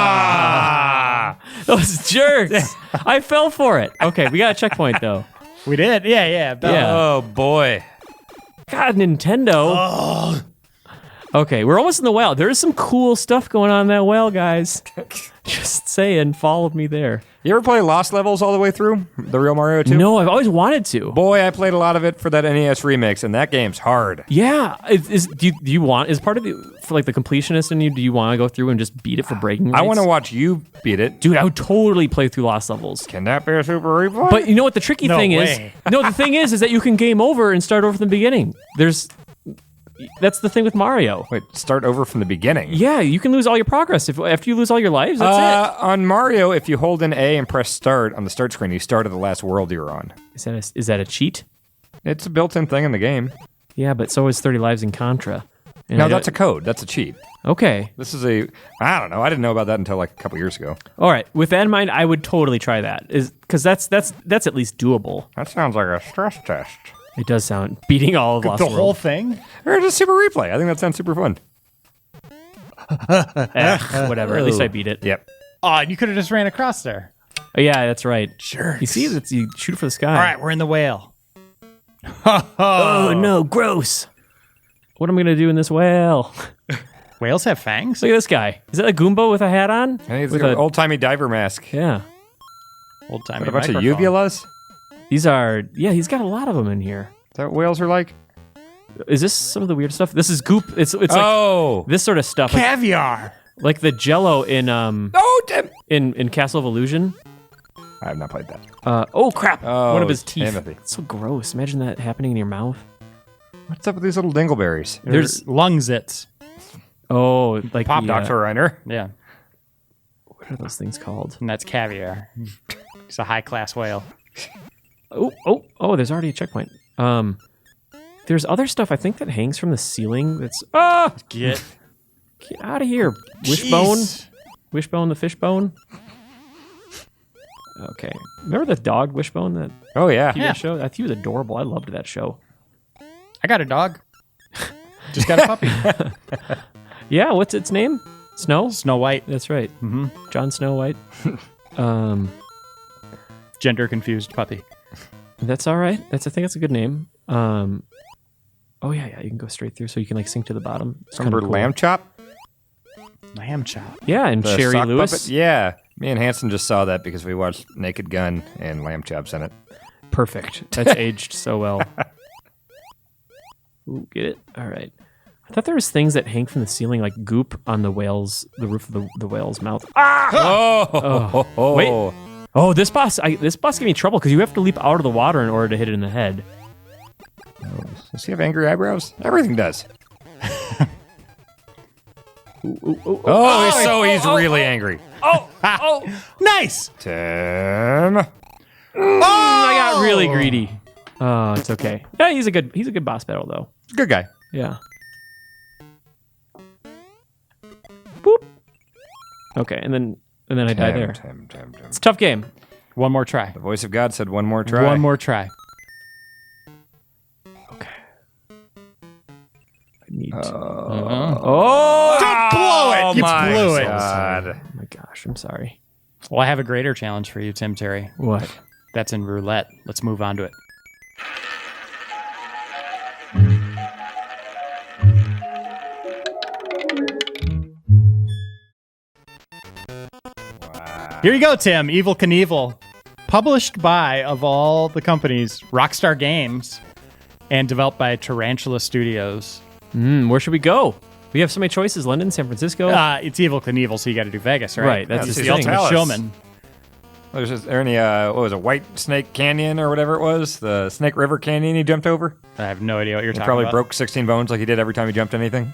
Ah! Those jerks. I fell for it. Okay, we got a checkpoint, though. We did. Yeah. Yeah. Oh boy. God, Nintendo. Okay, we're almost in the well. There's some cool stuff going on in that well, guys. Just saying, follow me there. You ever play Lost Levels all the way through? The real Mario 2? No, I've always wanted to. Boy, I played a lot of it for that NES remix, and that game's hard. Yeah, do you want, is part of the, for like the completionist in you, do you want to go through and just beat it for breaking rights? I want to watch you beat it. Dude, I would totally play through Lost Levels. Can that be a Super Replay? But you know what the tricky No thing way. is? No, the thing is that you can game over and start over from the beginning. That's the thing with Mario. Wait, start over from the beginning? Yeah, you can lose all your progress. After you lose all your lives, that's it. On Mario, if you hold an A and press start on the start screen, you start at the last world you're on. Is that a cheat? It's a built-in thing in the game. Yeah, but so is 30 lives in Contra. And No, that's a code. That's a cheat. Okay. This is I don't know. I didn't know about that until like a couple years ago. All right. With that in mind, I would totally try that. Because that's at least doable. That sounds like a stress test. It does sound beating all of Lost The World. whole thing? Or just Super Replay. I think that sounds super fun. Whatever. At least I beat it. Yep. Oh, you could have just ran across there. Oh, yeah, that's right. Sure. You see, that you shoot for the sky. All right, we're in the whale. Oh, no, gross. What am I going to do in this whale? Whales have fangs? Look at this guy. Is that a Goomba with a hat on? Hey, it's with an old-timey diver mask. Yeah. Old time. Got a bunch of uvulas? These are, he's got a lot of them in here. Is that what whales are like? Is this some of the weird stuff? This is goop. It's like this sort of stuff. Caviar. Like the Jello in Tim! in Castle of Illusion. I have not played that. Oh crap! Oh, one of his teeth. Timothy. It's so gross. Imagine that happening in your mouth. What's up with these little dingleberries? There's lungzits. Oh, like Pop the, Dr. Reiner. Yeah, what are those things called? and that's caviar. It's a high-class whale. Oh! There's already a checkpoint. There's other stuff I think that hangs from the ceiling. That's Get out of here, Wishbone. Jeez. Wishbone the fishbone. Okay, remember the dog Wishbone that Oh, yeah. TV show? I think he was adorable. I loved that show. I got a dog. Just got a puppy. Yeah, what's its name? Snow? Snow White. That's right. Mm-hmm. John Snow White. Gender confused puppy. That's all right. I think that's a good name. Oh yeah, you can go straight through, so you can like sink to the bottom. It's Remember kinda cool. Lamb Chop? Lamb chop. Yeah, and The Sherry sock Lewis. puppet? Yeah. Me and Hanson just saw that because we watched Naked Gun and Lamb Chop's in it. Perfect. That's aged so well. Ooh, get it? All right. I thought there was things that hang from the ceiling, like goop on the roof of the whale's mouth. Oh! Wait. Oh, this boss gave me trouble because you have to leap out of the water in order to hit it in the head. Does he have angry eyebrows? Everything does. He's really angry. Nice. Tim. I got really greedy. Oh, it's okay. Yeah, he's a good boss battle though. Good guy. Yeah. Boop. Okay, and then I die there. Tim. It's a tough game. One more try. The voice of God said one more try. One more try. Okay. I need to. Oh! Don't blow it! You blew it. God. Oh my gosh, I'm sorry. Well, I have a greater challenge for you, Tim Turi. What? That's in roulette. Let's move on to it. Here you go, Tim. Evel Knievel. Published by, of all the companies, Rockstar Games, and developed by Tarantula Studios. Where should we go? We have so many choices: London, San Francisco. It's Evel Knievel, so you got to do Vegas, right? Right, that's his the thing. ultimate Palace. showman. Is there any, what was it, White Snake Canyon or whatever it was? The Snake River Canyon he jumped over? I have no idea what you're He talking probably about. broke 16 bones like he did every time he jumped anything.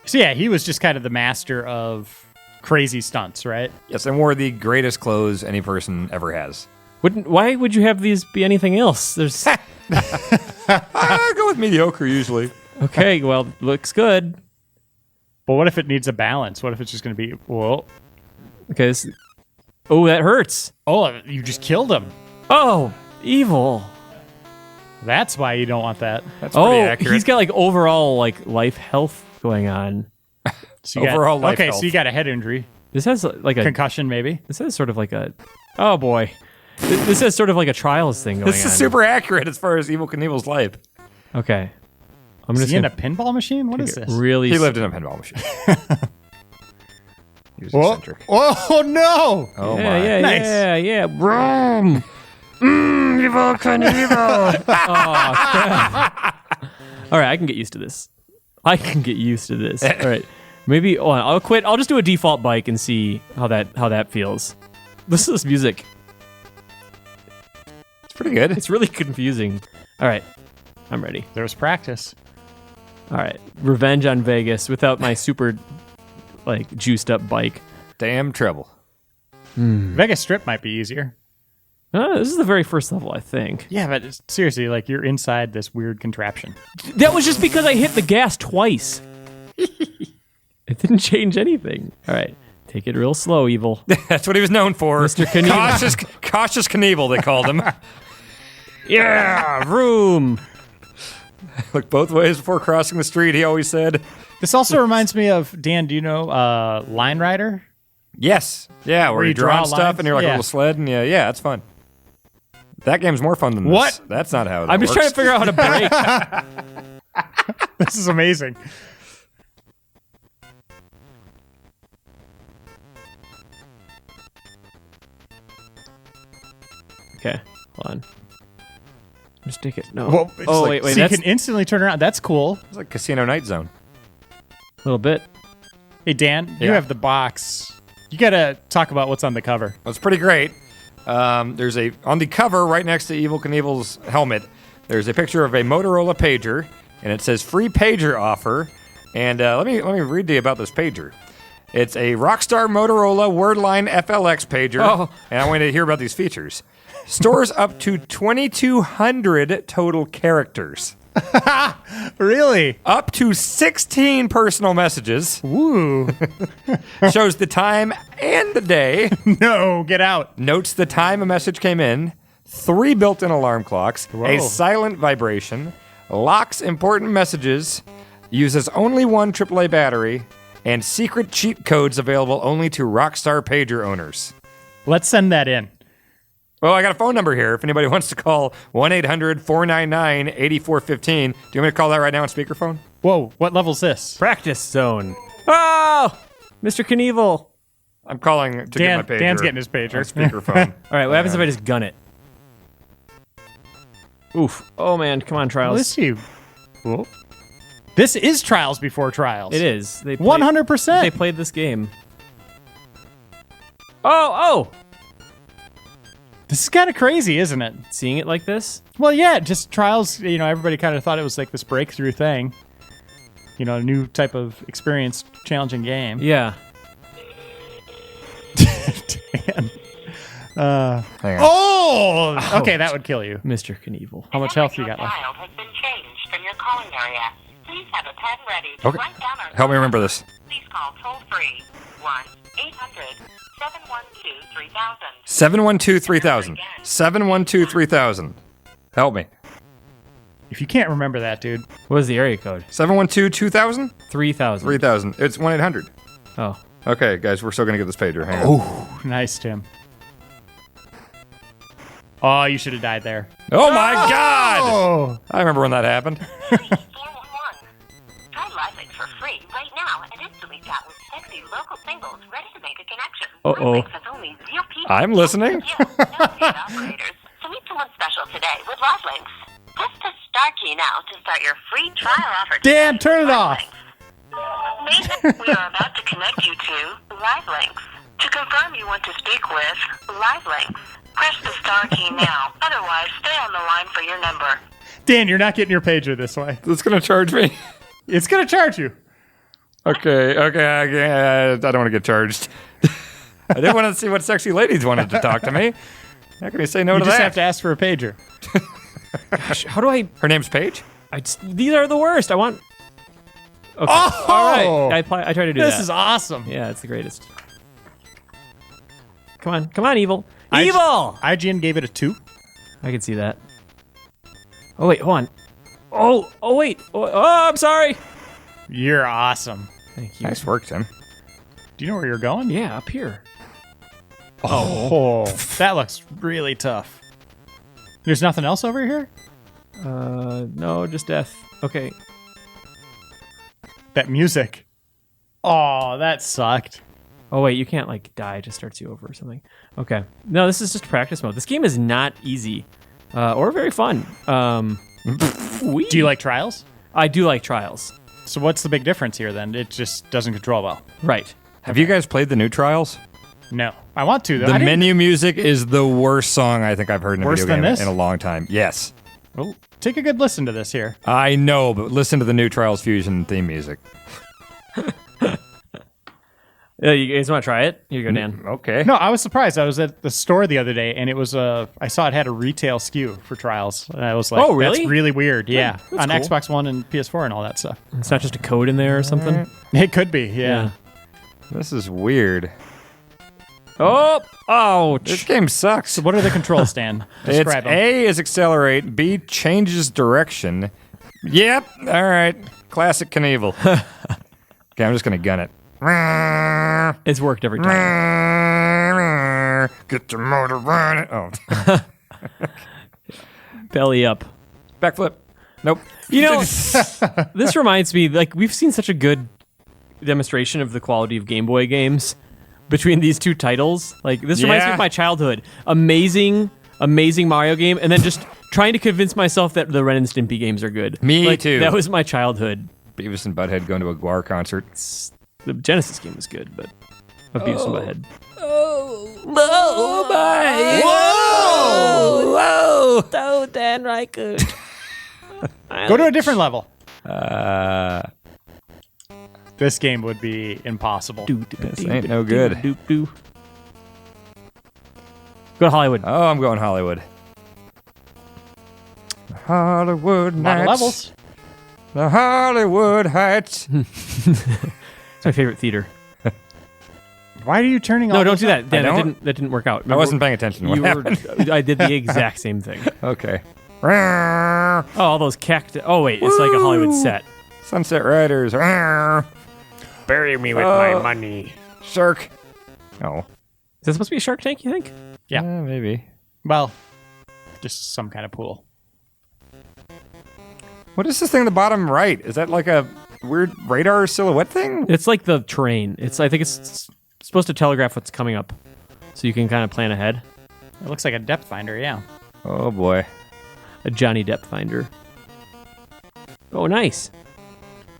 So yeah, he was just kind of the master of crazy stunts, right? Yes, and wore the greatest clothes any person ever has. Why would you have these be anything else? There's I go with mediocre usually. okay. Well, looks good. But what if it needs a balance? What if it's just going to be, well, Okay. Oh, that hurts. oh, you just killed him. Oh, evil. That's why you don't want that. That's pretty Oh, accurate. he's got like overall like life health going on. So you Overall got, life okay, health. so you got a head injury, This has like a concussion maybe. this is sort of like a oh boy. This is sort of like a trials thing going This on. is super accurate as far as Evel Knievel's life. Okay. I'm Is just he in gonna a pinball machine? What is this? really. He lived in a pinball machine. He was Oh, eccentric. oh no! Oh yeah, my. yeah, Nice. yeah. Vroom. Evil Knievel. All right, I can get used to this. All right. Maybe I'll quit. I'll just do a default bike and see how that feels. Listen to this music. It's pretty good. It's really confusing. All right. I'm ready. There was practice. All right. Revenge on Vegas without my super like juiced up bike. Damn trouble. Vegas Strip might be easier. This is the very first level, I think. Yeah, but seriously, like you're inside this weird contraption. That was just because I hit the gas twice. It didn't change anything. All right. Take it real slow, Evil. That's what he was known for. Mr. Knievel. Cautious Knievel, they called him. Yeah, room. Look both ways before crossing the street, he always said. This also reminds me of, Dan, do you know Line Rider? Yes. Yeah, where you you draw draw stuff lines? and you're like a Yeah. little sled, and yeah, it's fun. That game's more fun than this. What? That's not how it I'm works. just trying to figure out how to break. This is amazing. Okay, hold on. Just take it. No. Well, it's oh, like- wait. so you That's can instantly turn around. That's cool. It's like Casino Night Zone. a little bit. Hey, Dan, you Yeah. have the box. You got to talk about what's on the cover. Well, it's pretty great. There's on the cover right next to Evel Knievel's helmet. There's a picture of a Motorola pager, and it says "free pager offer." And let me read to you about this pager. It's a Rockstar Motorola Wordline FLX pager, Oh. and I want to hear about these features. Stores up to 2,200 total characters, Really? up to 16 personal messages, Woo. shows the time and the day, No, get out. notes the time a message came in, 3 built-in alarm clocks, a Whoa. silent vibration, locks important messages, uses only one AAA battery, and secret cheat codes available only to Rockstar pager owners. Let's send that in. Well, I got a phone number here if anybody wants to call 1-800-499-8415. Do you want me to call that right now on speakerphone? Whoa, what level's this? Practice zone. Oh, Mr. Knievel. I'm calling to Dan- get my pager. Dan's getting his pager. on speakerphone. All right, what happens if I just gun it? Oof. Oh, man. Come on, Trials. Let's see. Whoa. This is Trials Before Trials. It is. They 100%. They played this game. Oh! This is kind of crazy, isn't it? Seeing it like this? Well, yeah, just Trials, everybody kind of thought it was like this breakthrough thing. A new type of experience, challenging game. Yeah. Dan. Hang on. Oh! Okay, that would kill you. Mr. Knievel. How much health you got left? Child has been changed from your calling area. Please have a pen ready to Okay. write down our Help me remember this. Please call toll free 1-800-712-3000. 712-3000. 712-3000. Help me. If you can't remember that, dude. What is the area code? 712-2000? 3,000. 3000. It's 1-800. Oh. Okay, guys, we're still going to get this pager. Hang on. Nice, Tim. Oh, you should have died there. Oh, my God! Oh! I remember when that happened. 411. Try LiveLink for free right now and instantly chat with sexy local singles ready to make a connection. Uh-oh. LiveLink has only real people. I'm listening. Yeah, no paid operators. So meet someone special today with LiveLinks. Press the star key now to start your free trial offer. Dan, today turn with it off. LiveLinks. We are about to connect you to LiveLinks. To confirm you want to speak with LiveLinks, press the star key now. Otherwise, stay on the line for your number. Dan, you're not getting your pager this way. It's going to charge me. It's going to charge you. Okay. I don't want to get charged. I didn't want to see what sexy ladies wanted to talk to me. How can you say no You to just that? have to ask for a pager. Gosh, how do I... Her name's Paige? These are the worst. I want... Okay. Oh! All right. I try to do This that. is awesome. Yeah, it's the greatest. Come on, Evil. Evil! IGN gave it a 2. I can see that. Oh, wait, hold on. Oh, wait. Oh, I'm sorry. You're awesome. Thank you. Nice work, Tim. Do you know where you're going? Yeah, up here. Oh, that looks really tough. There's nothing else over here? No, just death. Okay. That music. Oh, that sucked. Oh, wait, you can't, die. It just starts you over or something. Okay. No, this is just practice mode. This game is not easy or very fun. Do you like Trials? I do like Trials. So what's the big difference here then? It just doesn't control well. Right. Have you guys played the new Trials? No. I want to, though. The I didn't- menu music is the worst song I think I've heard in a Worse video than game this? in a long time. Yes. Well, take a good listen to this here. I know, but listen to the new Trials Fusion theme music. Yeah, you guys want to try it? Here you go, Dan. Okay. No, I was surprised. I was at the store the other day, and it was I saw it had a retail SKU for Trials, and I was like, Oh, really? That's really weird." Yeah, That's on cool. Xbox One and PS4 and all that stuff. It's not just a code in there or something? It could be, yeah. This is weird. Oh, ouch. This game sucks. So what are the controls, Dan? It's Describe them. A is accelerate, B changes direction. Yep. All right. Classic Knievel. Okay, I'm just going to gun it. It's worked every time. Get the motor running. Oh. Belly up. Backflip. Nope. You know, this reminds me, like, we've seen such a good demonstration of the quality of Game Boy games between these two titles. Like, this reminds me of my childhood. Amazing Mario game, and then just trying to convince myself that the Ren and Stimpy games are good. Me too. That was my childhood. Beavis and Butthead going to a Guar concert. The Genesis game was good, but Beavis and Butthead. Oh my! Whoa! Oh, Dan Ryckert. Go to a different level. Uh, This game would be impossible. this ain't no good. Go to Hollywood. Oh, I'm going Hollywood. Hollywood A lot of Nights. levels. The Hollywood Heights. It's my favorite theater. Why are you turning all No, don't those do up? that. Dan, don't? that didn't work out. I wasn't paying attention. What happened? I did the exact same thing. Okay. Oh, all those cacti. Oh, wait. It's like a Hollywood set. Sunset Riders. Bury me with my money. Shark. Oh. Is that supposed to be a Shark Tank, you think? Yeah. Maybe. Well, just some kind of pool. What is this thing in the bottom right? Is that like a weird radar silhouette thing? It's like the terrain. I think it's supposed to telegraph what's coming up, so you can kind of plan ahead. It looks like a depth finder, yeah. Oh boy. A Johnny Depp finder. Oh, nice.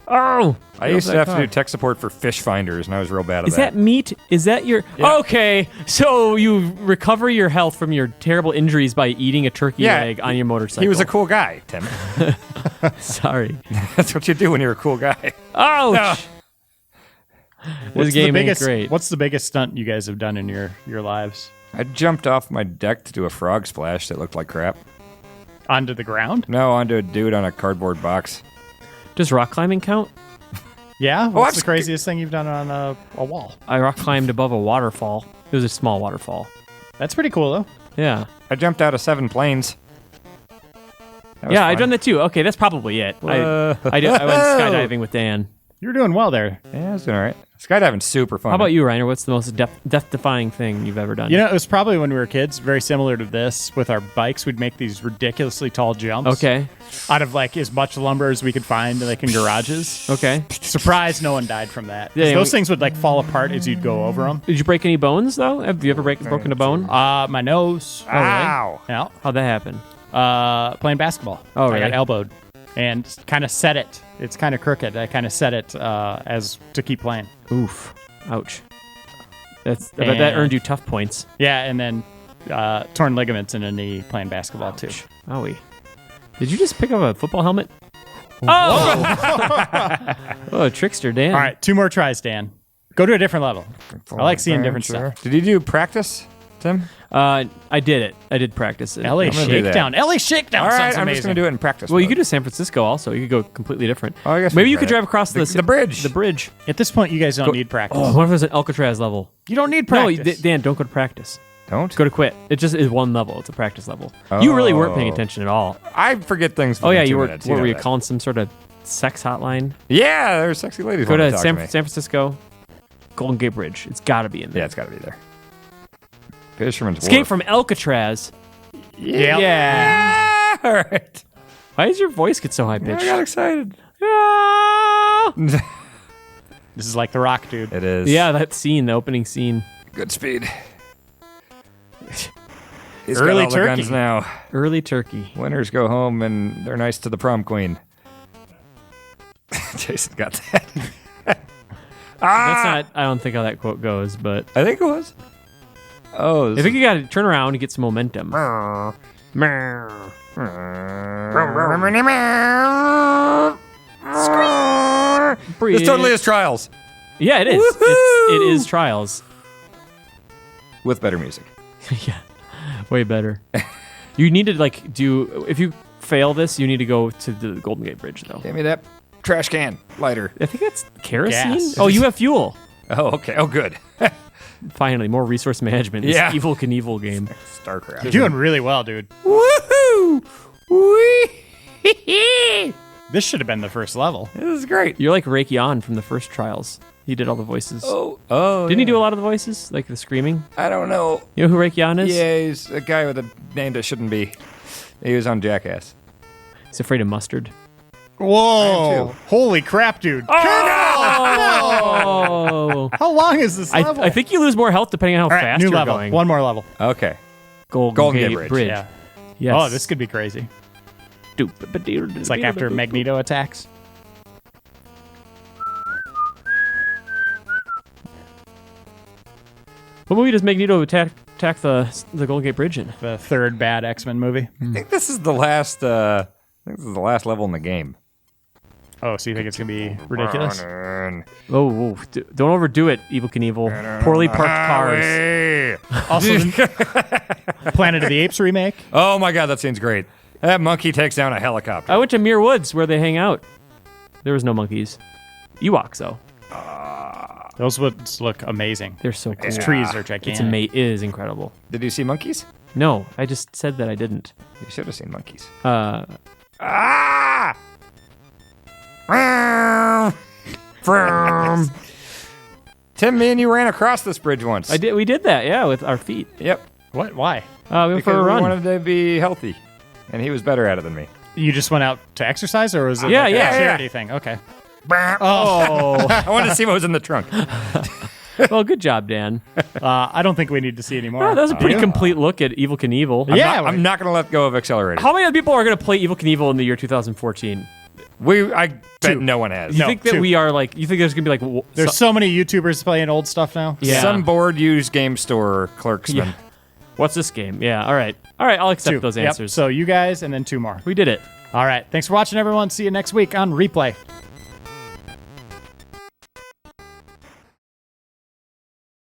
Oh! I used to have to do tech support for fish finders, and I was real bad at Is that meat? Is that your... Yeah. Okay, so you recover your health from your terrible injuries by eating a turkey Yeah, leg on your motorcycle. He was a cool guy, Tim. Sorry. That's what you do when you're a cool guy. Ouch! This game ain't great. What's the biggest stunt you guys have done in your lives? I jumped off my deck to do a frog splash that looked like crap. Onto the ground? No, onto a dude on a cardboard box. Does rock climbing count? Yeah? What's I've the craziest thing you've done on a wall? I rock climbed above a waterfall. It was a small waterfall. That's pretty cool, though. Yeah. I jumped out of 7 planes. That was Yeah, I've fun. done that too. Okay, that's probably it. I went skydiving with Dan. You're doing well there. Yeah, I was doing all right. Skydiving's super fun. How about you, Reiner? What's the most death-defying thing you've ever done? You know, it was probably when we were kids, very similar to this. With our bikes, we'd make these ridiculously tall jumps. Okay. Out of like as much lumber as we could find, like in garages. Okay. Surprised no one died from that. 'Cause Yeah, those things would like fall apart as you'd go over them. Did you break any bones though? Have you ever broken a bone? My nose. Ow! Yeah. How'd that happen? Playing basketball. Oh, I really? got elbowed and kind of set it. It's kind of crooked. I kind of set it as to keep playing. Oof. Ouch. I bet that earned you tough points. Yeah, and then torn ligaments in a knee playing basketball too. Owie. Did you just pick up a football helmet? Oh! Oh, trickster, Dan. All right, 2 more tries, Dan. Go to a different level. I like seeing different stuff. Did you do practice, Tim? I did it. I did practice it. LA gonna do that. Shakedown. LA Shakedown All right, sounds I'm amazing. just going to do it in practice. Well, you mode. could do San Francisco also. You could go completely different. Oh, I guess Maybe we you could could try drive that. across The bridge. The bridge. At this point, you guys don't need practice. Oh, what if there's an Alcatraz level? You don't need No, practice. Dan, don't go to practice. Don't? Go to quit. It just is one level. It's a practice level. You really weren't paying attention at all. I forget things. Oh yeah, within you 2 were. minutes. What know were you that. calling some sort of sex hotline? Yeah, there's sexy ladies. Go wanting to talk San me. Francisco, Golden Gate Bridge. It's got to be in there. Yeah, it's got to be there. Fisherman's Escape Wharf. from Alcatraz. Yeah. Yeah. All right. Why does your voice get so high I pitched? got excited. Ah! This is like The Rock, dude. It is. Yeah, that scene, the opening scene. Good speed. He's Early got all the turkey. guns now. Early turkey. Winners go home and they're nice to the prom queen. Jason got that. That's not. I don't think how that quote goes, but I think it was. Oh, I think you got to turn around and get some momentum. This totally is Trials Yeah, it is. It is Trials. with better music. Yeah, way better. You need to like do. If you fail this, you need to go to the Golden Gate Bridge, though. Give me that trash can lighter. I think that's kerosene. Gas. Oh, you have fuel. Oh, okay. Oh, good. Finally, more resource management. This Yeah. Evel Knievel game. StarCraft. You're doing really well, dude. Woohoo! Wee! This should have been the first level. This is great. You're like Reiki on from the first Trials. He did all the voices. Oh, Didn't he do a lot of the voices, like the screaming? I don't know. You know who Ryckert is? Yeah, he's a guy with a name that shouldn't be. He was on Jackass. He's afraid of mustard. Whoa! Holy crap, dude! Oh! How long is this level? I think you lose more health depending on how All right, fast new you're level. going. One more level. Okay. Golden Gate Bridge. Yeah. Yes. Oh, this could be crazy. It's like after Magneto attacks. What movie does Magneto attack the Golden Gate Bridge in? The third bad X-Men movie. I think this is the last. I think this is the last level in the game. Oh, so you think it's gonna be ridiculous? Oh, don't overdo it, Evel Knievel. Poorly parked cars. Also, Planet of the Apes remake. Oh my god, that scene's great. That monkey takes down a helicopter. I went to Muir Woods where they hang out. There was no monkeys. Ewoks, though. Those woods look amazing. They're so cool. Those trees are gigantic. It is incredible. Did you see monkeys? No, I just said that I didn't. You should have seen monkeys. Tim, me and you ran across this bridge once. We did that, yeah, with our feet. Yep. What? Why? We went Because for a we run. wanted to be healthy, and he was better at it than me. You just went out to exercise, or was it Yeah, like yeah, a charity thing? Okay. Oh, I wanted to see what was in the trunk. well, good job, Dan. I don't think we need to see any more. Oh, that was a pretty complete look at Evel Knievel. Yeah, I'm not going to let go of Accelerator. How many other people are going to play Evel Knievel in the year 2014? I bet no one has. You No, think that two. we are like? You think there's going to be like? There's so many YouTubers playing old stuff now. Yeah. Some bored used game store clerksman. Yeah. What's this game? Yeah. All right. I'll accept Two. those Yep. answers. So you guys, and then two more. We did it. All right. Thanks for watching, everyone. See you next week on Replay.